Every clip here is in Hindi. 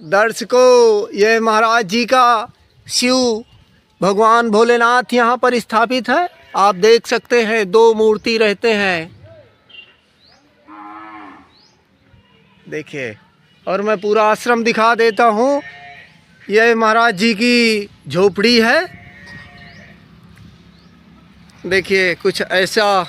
दर्शकों, ये महाराज जी का शिव भगवान भोलेनाथ यहाँ पर स्थापित है। आप देख सकते हैं, दो मूर्ति रहते हैं। देखिए, और मैं पूरा आश्रम दिखा देता हूँ। यह महाराज जी की झोपड़ी है। देखिए, कुछ ऐसा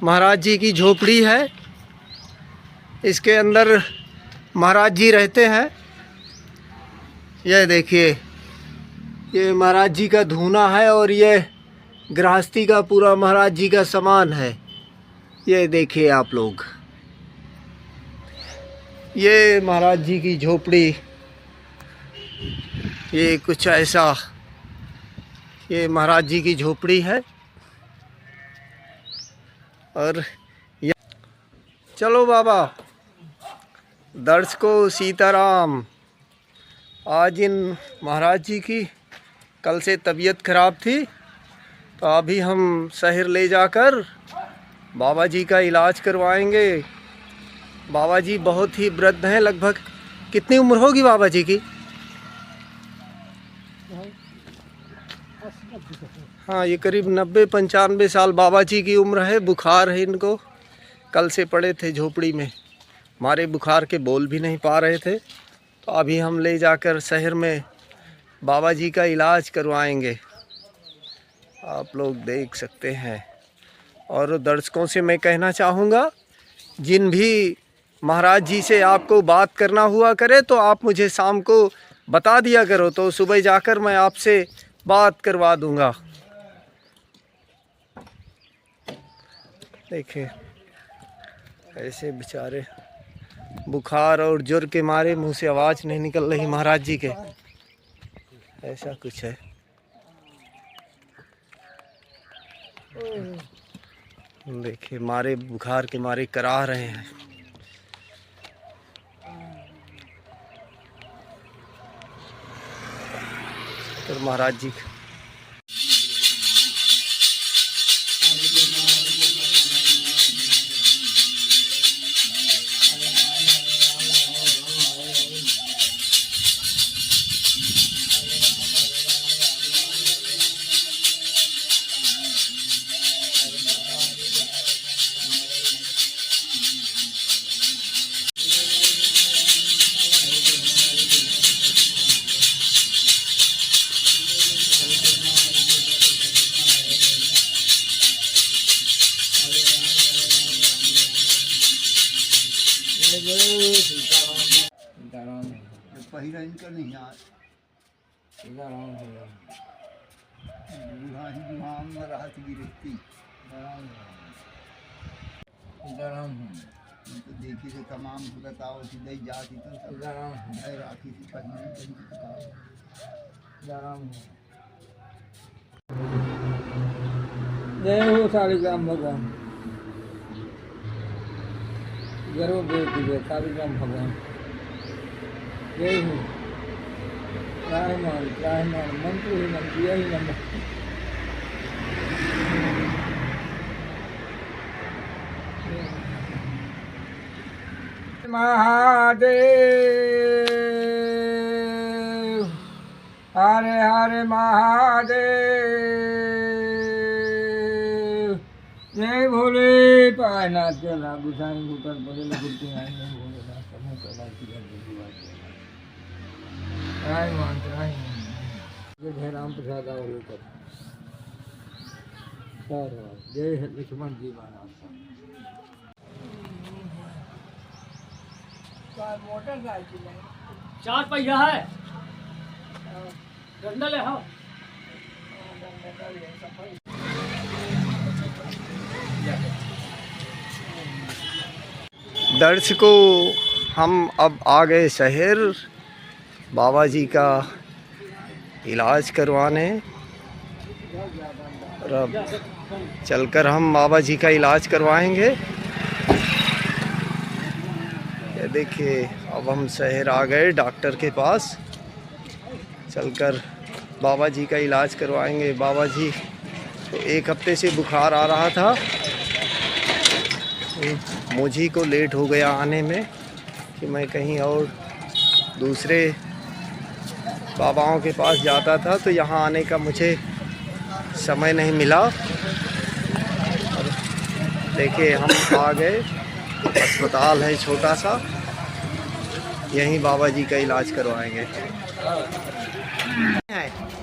महाराज जी की झोपड़ी है। इसके अंदर महाराज जी रहते हैं। यह देखिए, ये महाराज जी का धूना है और ये गृहस्थी का पूरा महाराज जी का सामान है। ये देखिए आप लोग, ये महाराज जी की झोपड़ी, ये कुछ ऐसा, ये महाराज जी की झोपड़ी है। और चलो बाबा, दर्शकों सीताराम। आज इन महाराज जी की कल से तबीयत खराब थी, तो अभी हम शहर ले जाकर बाबा जी का इलाज करवाएंगे। बाबा जी बहुत ही वृद्ध हैं। लगभग कितनी उम्र होगी बाबा जी की? हाँ, ये करीब 90-95 साल बाबा जी की उम्र है। बुखार है इनको। कल से पड़े थे झोपड़ी में, हमारे बुखार के बोल भी नहीं पा रहे थे। तो अभी हम ले जाकर शहर में बाबा जी का इलाज करवाएंगे। आप लोग देख सकते हैं। और दर्शकों से मैं कहना चाहूँगा, जिन भी महाराज जी से आपको बात करना हुआ करे तो आप मुझे शाम को बता दिया करो, तो सुबह जाकर मैं आपसे बात करवा दूँगा। देखिए, ऐसे बेचारे बुखार और ज्वर के मारे मुंह से आवाज़ नहीं निकल रही महाराज जी के। ऐसा कुछ है। देखिए, मारे बुखार के मारे करा रहे हैं। तो महाराज जी पहिरा इनका नहीं आज जुहान में राहत गिरफ्ती तो देखी से तमाम बताओ सीधे जाती तो राखी थी जय हो सालिग्राम भगवान, जरूर देखिए सालिग्राम भगवान। जय हो। त्राहिमाम त्राहिमाम, मंत्र ही मंत्र, यही नंबर। महादेव, हरे हरे महादेव। जय भोले पायनाथ के ना गुसाई गुटर बड़े लगते हैं भोलेनाथ समय पैदा किया जय राम प्रसाद जय लक्ष्मण जी महाराज। मोटरसाइकिल है, 4 पहिया है, डंडल है। हाँ, दर्शकों, हम अब आ गए शहर बाबा जी का इलाज करवाने। और अब चलकर हम बाबा जी का इलाज करवाएंगे। ये देखिए, अब हम शहर आ गए डॉक्टर के पास। चलकर बाबा जी का इलाज करवाएंगे। बाबा जी तो 1 हफ्ते से बुखार आ रहा था। मुझी को लेट हो गया आने में कि मैं कहीं और दूसरे बाबाओं के पास जाता था तो यहाँ आने का मुझे समय नहीं मिला। और देखिए हम आ गए, अस्पताल है छोटा सा, यहीं बाबा जी का इलाज करवाएंगे।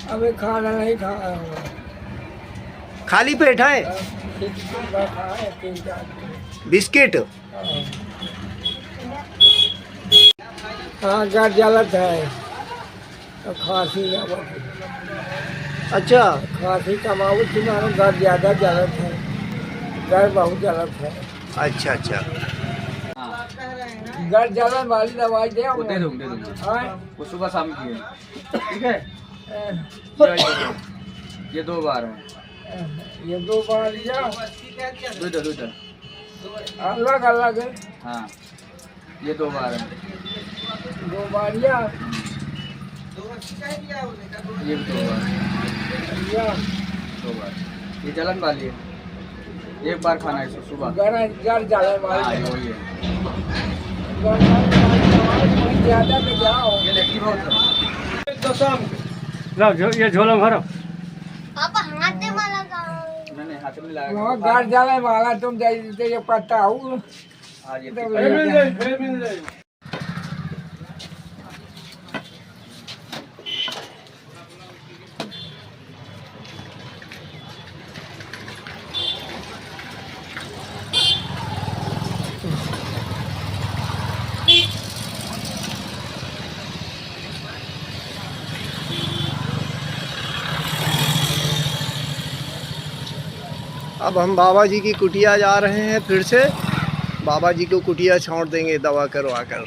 अभी खाना नहीं खाया हुआ। खाली पेट है? बिस्किट? हाँ, घर जलत है तो खांसी अच्छा, खांसी कमाऊ तुम्हारा घर ज़्यादा जलत है, घर बहुत जलत है। अच्छा अच्छा। घर जलन वाली दवाई दे दे दूँगा। हाँ? वो सुबह शाम की है, ठीक है। ये 2 बार है, ये 2 बार लिया, दूध अलग अलग है। हाँ, ये 2 बार है, 2 बार लिया, ये भी 2 बार, लिया 2 बार। ये जलन वाली है, 1 बार खाना है इसको सुबह। घर जलन हाँ, वाली ये वही है। ज़्यादा में जाओ। ये देखिए बहुत है। ये झोला भरो। पापा हाथ दे वाला का नहीं हाथ में लगा। वहाँ घर जलन वाला तुम जैसे ये पता हो हाँ, ये तो अब हम बाबा जी की कुटिया जा रहे हैं, फिर से बाबा जी को कुटिया छोड़ देंगे दवा करवा कर।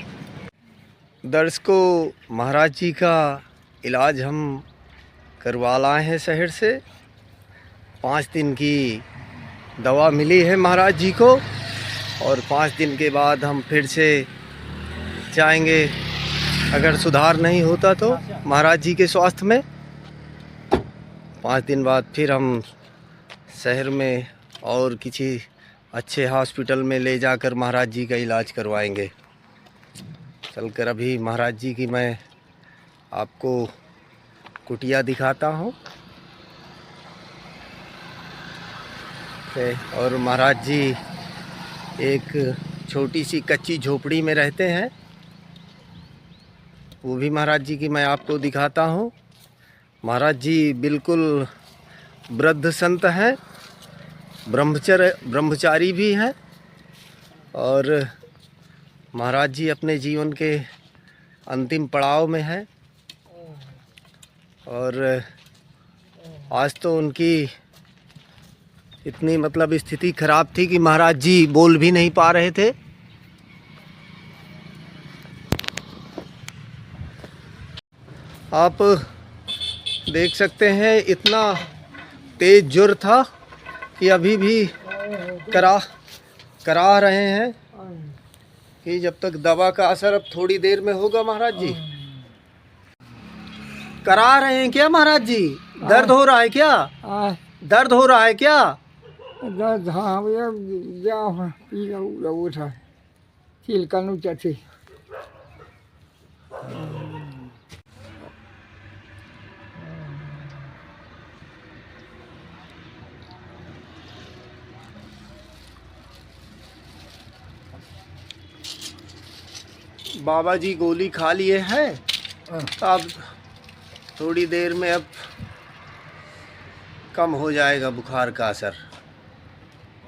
दर्शकों, महाराज जी का इलाज हम करवा लाए हैं शहर से। 5 दिन की दवा मिली है महाराज जी को और 5 दिन के बाद हम फिर से जाएंगे। अगर सुधार नहीं होता तो महाराज जी के स्वास्थ्य में 5 दिन बाद फिर हम शहर में और किसी अच्छे हॉस्पिटल में ले जाकर महाराज जी का इलाज करवाएंगे। चलकर अभी महाराज जी की मैं आपको कुटिया दिखाता हूँ। और महाराज जी एक छोटी सी कच्ची झोपड़ी में रहते हैं, वो भी महाराज जी की मैं आपको दिखाता हूँ। महाराज जी बिल्कुल वृद्ध संत हैं, ब्रह्मचारी भी हैं और महाराज जी अपने जीवन के अंतिम पड़ाव में हैं। और आज तो उनकी इतनी मतलब स्थिति खराब थी कि महाराज जी बोल भी नहीं पा रहे थे। आप देख सकते हैं इतना तेज जोर था कि अभी भी करा रहे हैं कि जब तक दवा का असर अब थोड़ी देर में होगा। महाराज जी करा रहे हैं क्या महाराज जी? दर्द हो रहा है क्या? दर्द हो रहा है क्या? दर्द हाँ भैया पी उठा चिलकन चटी बाबा जी गोली खा लिए हैं, अब थोड़ी देर में अब कम हो जाएगा बुखार का असर,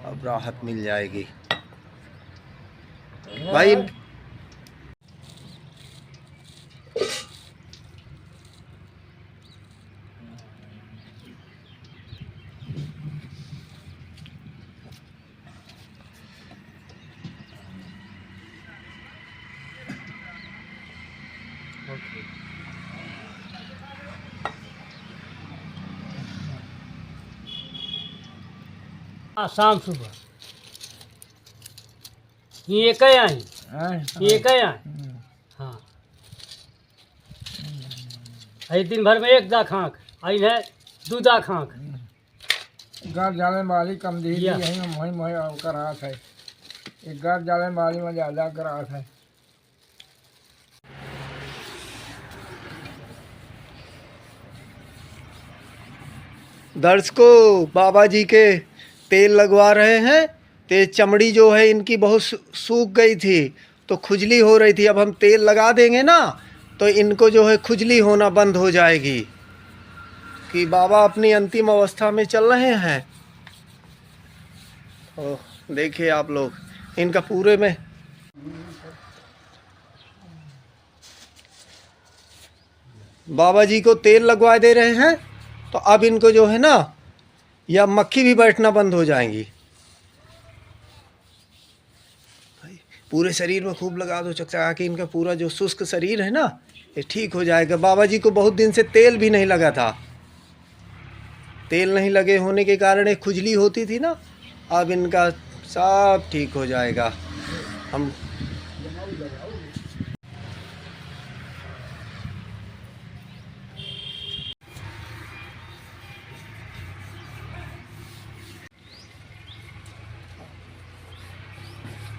अब राहत मिल जाएगी। भाई शाम सुबह ये कहीं आई, ये कहीं आई। हाँ, आई दिन भर में 1 दाख आँख आई है, 2 दाख आँख। घर जाने वाली कम दी यही में मोही करा है, एक घर जाने वाली में ज़्यादा करा है। दर्शकों, बाबा जी के तेल लगवा रहे हैं। तो चमड़ी जो है इनकी बहुत सूख गई थी, तो खुजली हो रही थी। अब हम तेल लगा देंगे ना, तो इनको जो है खुजली होना बंद हो जाएगी। कि बाबा अपनी अंतिम अवस्था में चल रहे हैं। तो देखिए आप लोग, इनका पूरे में बाबा जी को तेल लगवा दे रहे हैं। तो अब इनको जो है ना, या मक्खी भी बैठना बंद हो जाएंगी। पूरे शरीर में खूब लगा दो चकचका के, इनका पूरा जो शुष्क शरीर है ना, ये ठीक हो जाएगा। बाबा जी को बहुत दिन से तेल भी नहीं लगा था। तेल नहीं लगे होने के कारण एक खुजली होती थी ना, अब इनका सब ठीक हो जाएगा। हम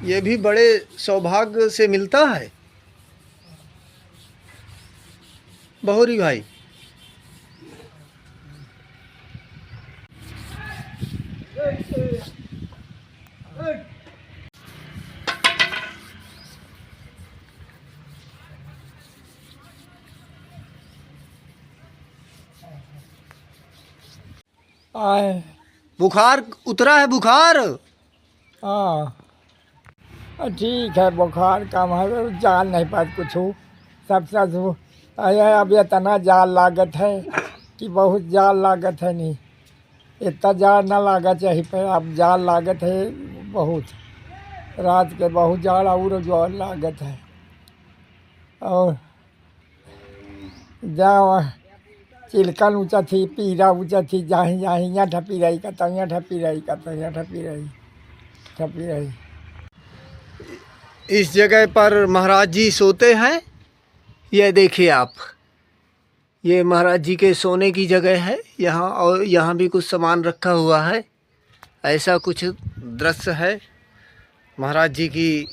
ये भी बड़े सौभाग्य से मिलता है बहुरी भाई। आए बुखार उतरा है, बुखार। हाँ ठीक है, बुखार कम है, जान नहीं पात कुछ हो। सब सब अब इतना जाल लागत है कि बहुत जाल लागत है। नहीं इतना जाल ना लागत चाहिए पे, अब जाल लागत है बहुत। रात के बहुत जाल और जाल लागत है। और जहाँ चिलकन ऊँचा थी, पीरा ऊँचा थी, जहाँ यहाँ ठपी रही का तो यहाँ ठपी रही का तो यहाँ ठपी रही। इस जगह पर महाराज जी सोते हैं। यह देखिए आप, ये महाराज जी के सोने की जगह है यहाँ, और यहाँ भी कुछ सामान रखा हुआ है। ऐसा कुछ दृश्य है। महाराज जी की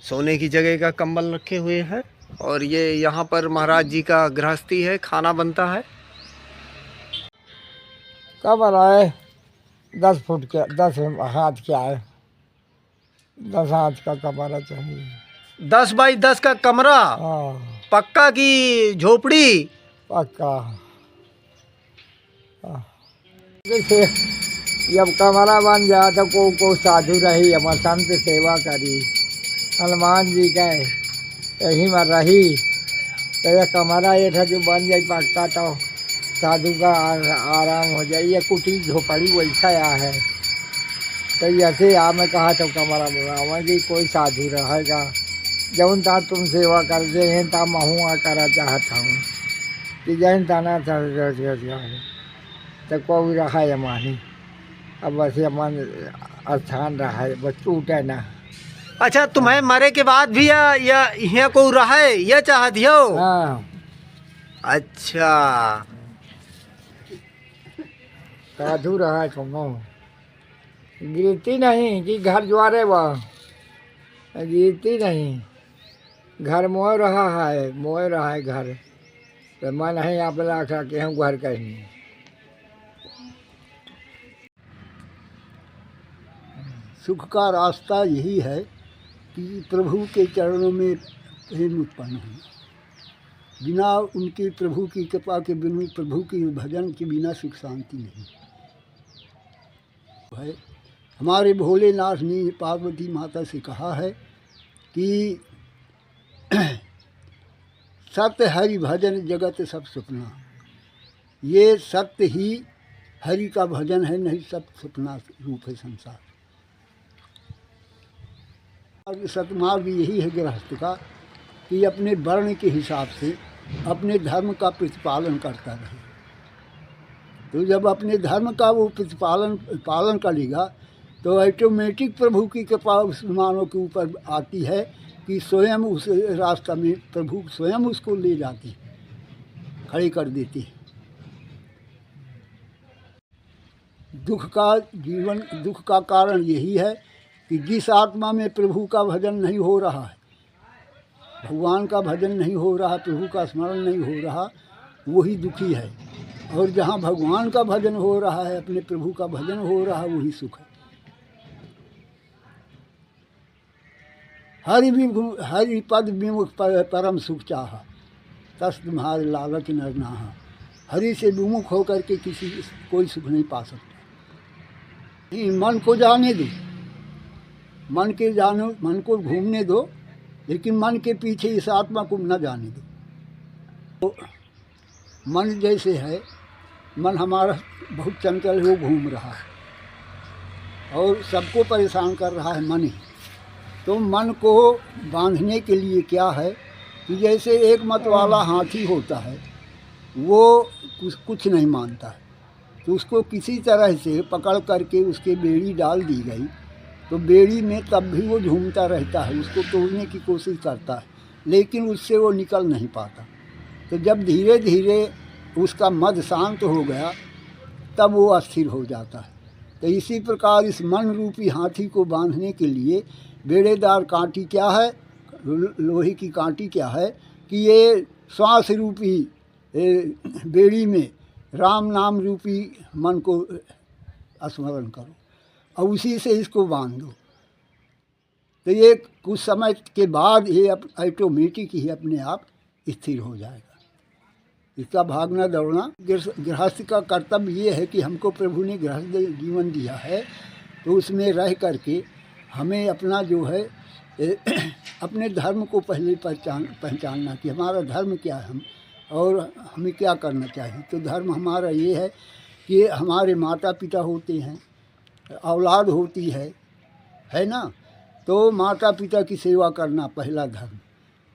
सोने की जगह का कंबल रखे हुए हैं, और ये यहाँ पर महाराज जी का गृहस्थी है, खाना बनता है। कब आए 10 फुट के, 10 हाथ क्या है, 10 हाथ का कमरा चाहिए। 10 बाई 10 का कमरा, हाँ पक्का की झोपड़ी। पक्का। जैसे जब कमरा बन जाए तो को साधु रही, हमारे संत सेवा करी, हनुमान जी गए यही में रही। तो यह कमरा ये था जो बन जाए पक्का, तो साधु का आराम हो जाए। ये कुटी झोपड़ी वैसा है। तो ऐसे आ मैं कहा तो कमरा बनावा जी, कोई साधु रहेगा। जौन ता तुम सेवा कर दे ता महू आ करा चाहता हूँ कि जैन ताना तो कोई रहा है मानी। अब बस मन स्थान रहा है, बस टूटे ना। अच्छा, तुम्हें मरे के बाद भी या यहाँ को रहा है, यह चाह दियो। हाँ अच्छा, साधु रहा है तुम। गिरती नहीं कि घर ज्वारे वह गिरती नहीं, घर मोह रहा है घर। तो मन है आप रखा कि हम घर कहीं। सुख का रास्ता यही है कि प्रभु के चरणों में प्रेम उत्पन्न हो। बिना उनके प्रभु की कृपा के बिना, प्रभु के भजन के बिना सुख शांति नहीं है। हमारे भोलेनाथ ने पार्वती माता से कहा है कि सत्य हरि भजन जगत सब सपना। ये सत्य ही हरि का भजन है, नहीं सब सपना रूप है संसार। सतमार्ग यही है गृहस्थ का कि अपने वर्ण के हिसाब से अपने धर्म का प्रतिपालन करता रहे। तो जब अपने धर्म का वो पालन करेगा तो ऑटोमेटिक प्रभु की कृपा उस मानव के ऊपर आती है कि स्वयं उस रास्ता में प्रभु स्वयं उसको ले जाते हैं, खड़े कर देते हैं। दुख का कारण यही है कि जिस आत्मा में प्रभु का भजन नहीं हो रहा है, भगवान का भजन नहीं हो रहा, प्रभु का स्मरण नहीं हो रहा, वही दुखी है। और जहाँ भगवान का भजन हो रहा है, अपने प्रभु का भजन हो रहा है, वही सुख है। हरि पद विमुख परम सुख चाहा, तस तुम्हारे लालच नर नाहा। हरि से विमुख होकर के कोई सुख नहीं पा सकता। मन को जाने दो, मन को घूमने दो, लेकिन मन के पीछे इस आत्मा को न जाने दो। तो मन जैसे है, मन हमारा बहुत चंचल है, वो घूम रहा है और सबको परेशान कर रहा है मन ही। तो मन को बांधने के लिए क्या है कि जैसे एक मत वाला हाथी होता है, वो कुछ नहीं मानता है, तो उसको किसी तरह से पकड़ करके उसके बेड़ी डाल दी गई, तो बेड़ी में तब भी वो झूमता रहता है, उसको तोड़ने की कोशिश करता है, लेकिन उससे वो निकल नहीं पाता। तो जब धीरे धीरे उसका मद शांत हो गया, तब वो अस्थिर हो जाता है। तो इसी प्रकार इस मन रूपी हाथी को बांधने के लिए बेड़ेदार कांटी क्या है, लोहे की कांटी क्या है कि ये श्वास रूपी बेड़ी में राम नाम रूपी मन को स्मरण करो और उसी से इसको बांध दो। तो ये कुछ समय के बाद ये ऑटोमेटिक ही अपने आप स्थिर हो जाएगा। इसका भागना दौड़ना गृहस्थ का कर्तव्य ये है कि हमको प्रभु ने गृहस्थ जीवन दिया है, तो उसमें रह करके हमें अपना जो है अपने धर्म को पहले पहचानना कि हमारा धर्म क्या है, हम और हमें क्या करना चाहिए। तो धर्म हमारा ये है कि हमारे माता पिता होते हैं, औलाद होती है ना, तो माता पिता की सेवा करना पहला धर्म।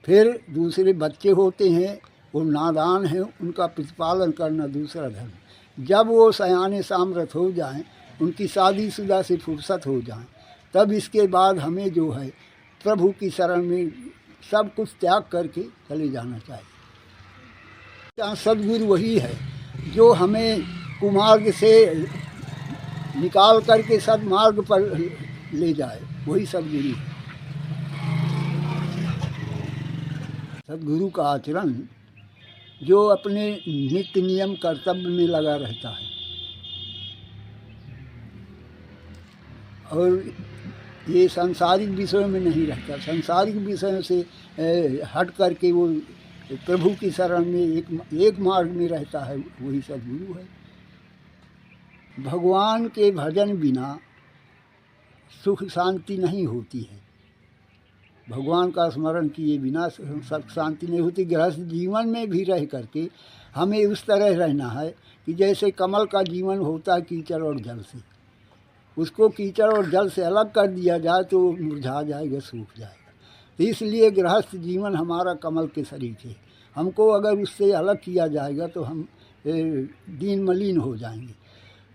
फिर दूसरे बच्चे होते हैं, वो नादान हैं, उनका प्रतिपालन करना दूसरा धर्म। जब वो सयाने सामर्थ हो जाएं, उनकी शादीशुदा से फुर्सत हो जाएं, तब इसके बाद हमें जो है प्रभु की शरण में सब कुछ त्याग करके चले जाना चाहिए। सद्गुरु वही है जो हमें कुमार्ग से निकाल करके सद्मार्ग पर ले जाए, वही सद्गुरु है। सद्गुरु का आचरण जो अपने नित्य नियम कर्तव्य में लगा रहता है और ये सांसारिक विषयों में नहीं रहता, सांसारिक विषयों से हट करके वो प्रभु की शरण में एक मार्ग में रहता है, वही सद्गुरु है। भगवान के भजन बिना सुख शांति नहीं होती है, भगवान का स्मरण किए बिना सुख शांति नहीं होती। गृहस्थ जीवन में भी रह करके हमें उस तरह रहना है कि जैसे कमल का जीवन होता है कीचड़ और जल से, उसको कीचड़ और जल से अलग कर दिया जाए तो मुरझा जाएगा, सूख जाएगा। तो इसलिए गृहस्थ जीवन हमारा कमल के सरीखे है, हमको अगर उससे अलग किया जाएगा तो हम दीन मलिन हो जाएंगे।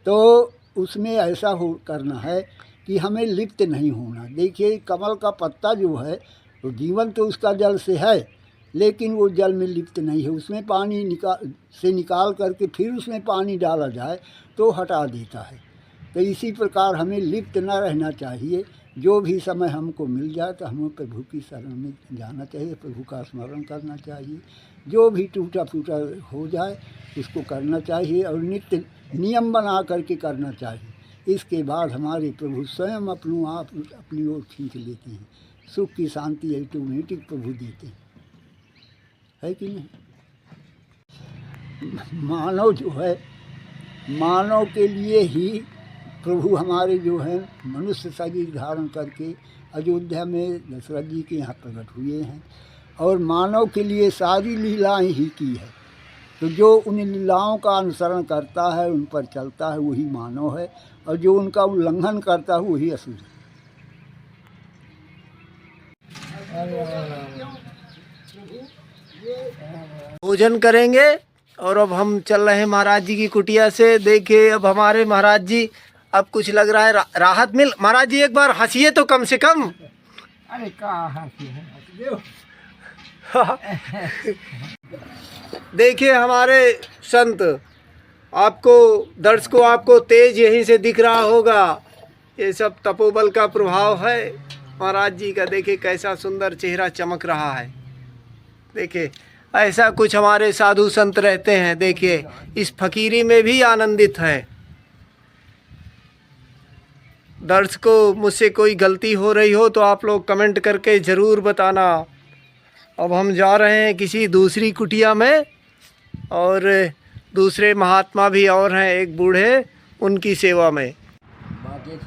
तो उसमें ऐसा हो करना है कि हमें लिप्त नहीं होना। देखिए कमल का पत्ता जो है तो जीवन तो उसका जल से है, लेकिन वो जल में लिप्त नहीं है। उसमें पानी निकाल करके फिर उसमें पानी डाला जाए तो हटा देता है। तो इसी प्रकार हमें लिप्त न रहना चाहिए। जो भी समय हमको मिल जाए तो हमें प्रभु की शरण में जाना चाहिए, प्रभु का स्मरण करना चाहिए। जो भी टूटा फूटा हो जाए उसको करना चाहिए और नित्य नियम बना करके करना चाहिए। इसके बाद हमारे प्रभु स्वयं अपनी ओर खींच लेते हैं, सुख की शांति ऑटोमेटिक प्रभु देते हैं, है कि नहीं। मानव जो है, मानव के लिए ही प्रभु हमारे जो है मनुष्य शरीर धारण करके अयोध्या में दशरथ जी के यहाँ प्रकट हुए हैं और मानव के लिए सारी लीलाएं ही की है। तो जो उन लीलाओं का अनुसरण करता है, उन पर चलता है, वही मानव है, और जो उनका उल्लंघन करता है वही असुर है। भोजन करेंगे और अब हम चल रहे हैं महाराज जी की कुटिया से। देखिए अब हमारे महाराज जी, अब कुछ लग रहा है राहत मिल। महाराज जी एक बार हंसिए तो कम से कम। अरे कहाँ हंसी। देखिए हमारे संत, आपको दर्शकों आपको तेज यहीं से दिख रहा होगा, ये सब तपोबल का प्रभाव है महाराज जी का। देखिए कैसा सुंदर चेहरा चमक रहा है। देखिए ऐसा कुछ हमारे साधु संत रहते हैं। देखिए, इस फकीरी में भी आनंदित हैं। दर्शकों, मुझसे कोई गलती हो रही हो तो आप लोग कमेंट करके ज़रूर बताना। अब हम जा रहे हैं किसी दूसरी कुटिया में, और दूसरे महात्मा भी और हैं, एक बूढ़े, उनकी सेवा में। बाकी